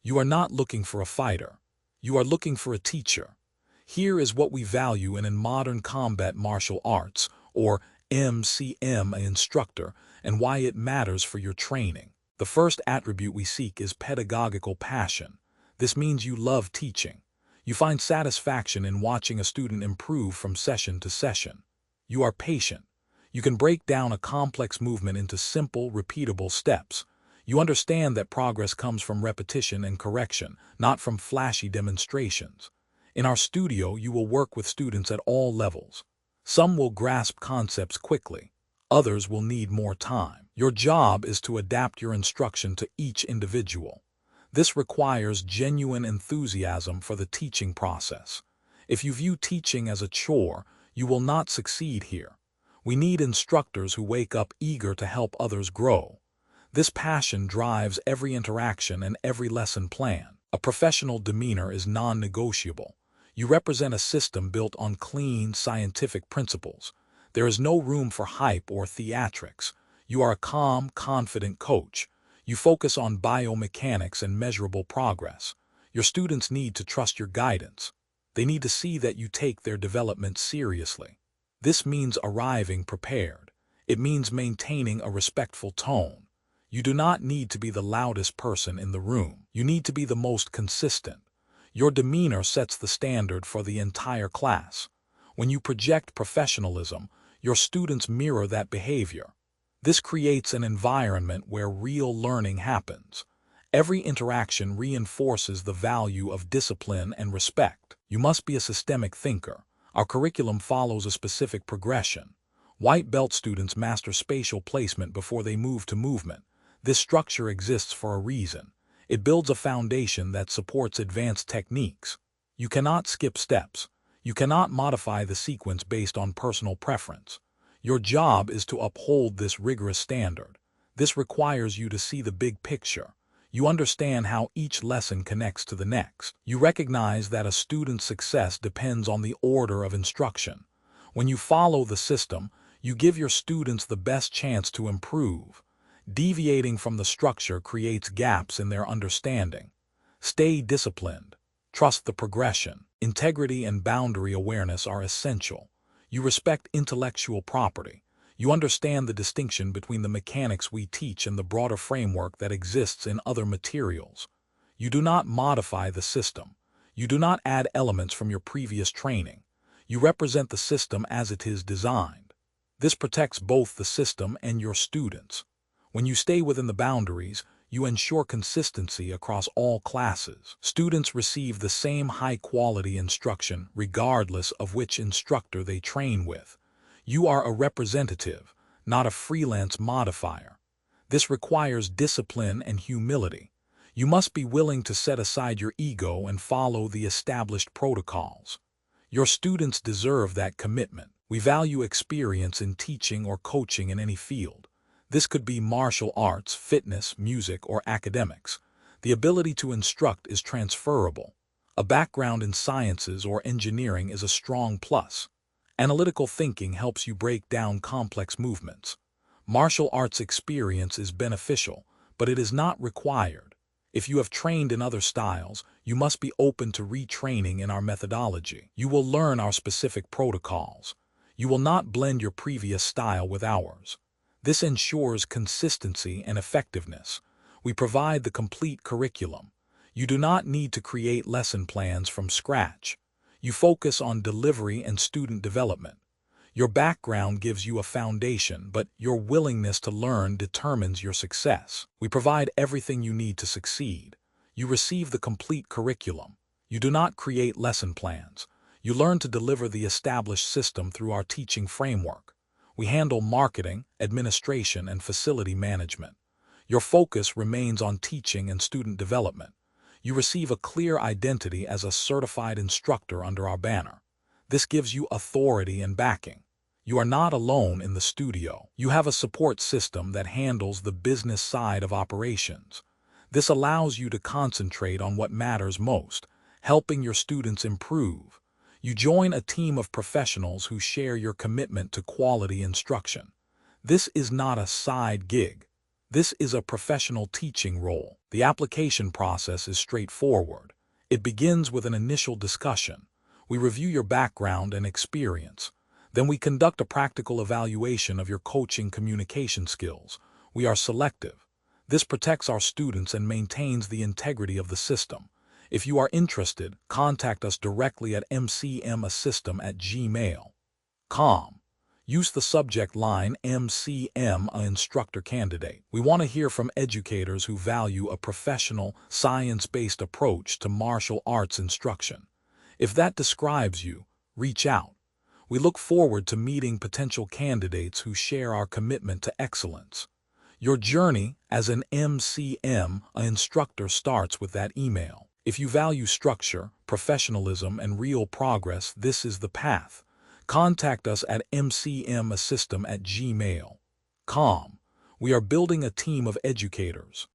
You are not looking for a fighter. You are looking for a teacher. Here is what we value in modern combat martial arts, or MCMA instructor, and why it matters for your training. The first attribute we seek is pedagogical passion. This means you love teaching. You find satisfaction in watching a student improve from session to session. You are patient. You can break down a complex movement into simple, repeatable steps. You understand that progress comes from repetition and correction, not from flashy demonstrations. In our studio, you will work with students at all levels. Some will grasp concepts quickly. Others will need more time. Your job is to adapt your instruction to each individual. This requires genuine enthusiasm for the teaching process. If you view teaching as a chore, you will not succeed here. We need instructors who wake up eager to help others grow. This passion drives every interaction and every lesson plan. A professional demeanor is non-negotiable. You represent a system built on clean, scientific principles. There is no room for hype or theatrics. You are a calm, confident coach. You focus on biomechanics and measurable progress. Your students need to trust your guidance. They need to see that you take their development seriously. This means arriving prepared. It means maintaining a respectful tone. You do not need to be the loudest person in the room. You need to be the most consistent. Your demeanor sets the standard for the entire class. When you project professionalism, your students mirror that behavior. This creates an environment where real learning happens. Every interaction reinforces the value of discipline and respect. You must be a systemic thinker. Our curriculum follows a specific progression. White belt students master spatial placement before they move to movement. This structure exists for a reason. It builds a foundation that supports advanced techniques. You cannot skip steps. You cannot modify the sequence based on personal preference. Your job is to uphold this rigorous standard. This requires you to see the big picture. You understand how each lesson connects to the next. You recognize that a student's success depends on the order of instruction. When you follow the system, you give your students the best chance to improve. Deviating from the structure creates gaps in their understanding. Stay disciplined. Trust the progression. Integrity and boundary awareness are essential. You respect intellectual property. You understand the distinction between the mechanics we teach and the broader framework that exists in other materials. You do not modify the system. You do not add elements from your previous training. You represent the system as it is designed. This protects both the system and your students. When you stay within the boundaries, you ensure consistency across all classes. Students receive the same high-quality instruction regardless of which instructor they train with. You are a representative, not a freelance modifier. This requires discipline and humility. You must be willing to set aside your ego and follow the established protocols. Your students deserve that commitment. We value experience in teaching or coaching in any field. This could be martial arts, fitness, music, or academics. The ability to instruct is transferable. A background in sciences or engineering is a strong plus. Analytical thinking helps you break down complex movements. Martial arts experience is beneficial, but it is not required. If you have trained in other styles, you must be open to retraining in our methodology. You will learn our specific protocols. You will not blend your previous style with ours. This ensures consistency and effectiveness. We provide the complete curriculum. You do not need to create lesson plans from scratch. You focus on delivery and student development. Your background gives you a foundation, but your willingness to learn determines your success. We provide everything you need to succeed. You receive the complete curriculum. You do not create lesson plans. You learn to deliver the established system through our teaching framework. We handle marketing, administration, and facility management. Your focus remains on teaching and student development. You receive a clear identity as a certified instructor under our banner. This gives you authority and backing. You are not alone in the studio. You have a support system that handles the business side of operations. This allows you to concentrate on what matters most, helping your students improve. You join a team of professionals who share your commitment to quality instruction. This is not a side gig. This is a professional teaching role. The application process is straightforward. It begins with an initial discussion. We review your background and experience. Then we conduct a practical evaluation of your coaching communication skills. We are selective. This protects our students and maintains the integrity of the system. If you are interested, contact us directly at mcmasystem@gmail.com. Use the subject line MCMA Instructor Candidate. We want to hear from educators who value a professional, science-based approach to martial arts instruction. If that describes you, reach out. We look forward to meeting potential candidates who share our commitment to excellence. Your journey as an MCMA instructor starts with that email. If you value structure, professionalism, and real progress, this is the path. Contact us at mcmasystem@gmail.com. We are building a team of educators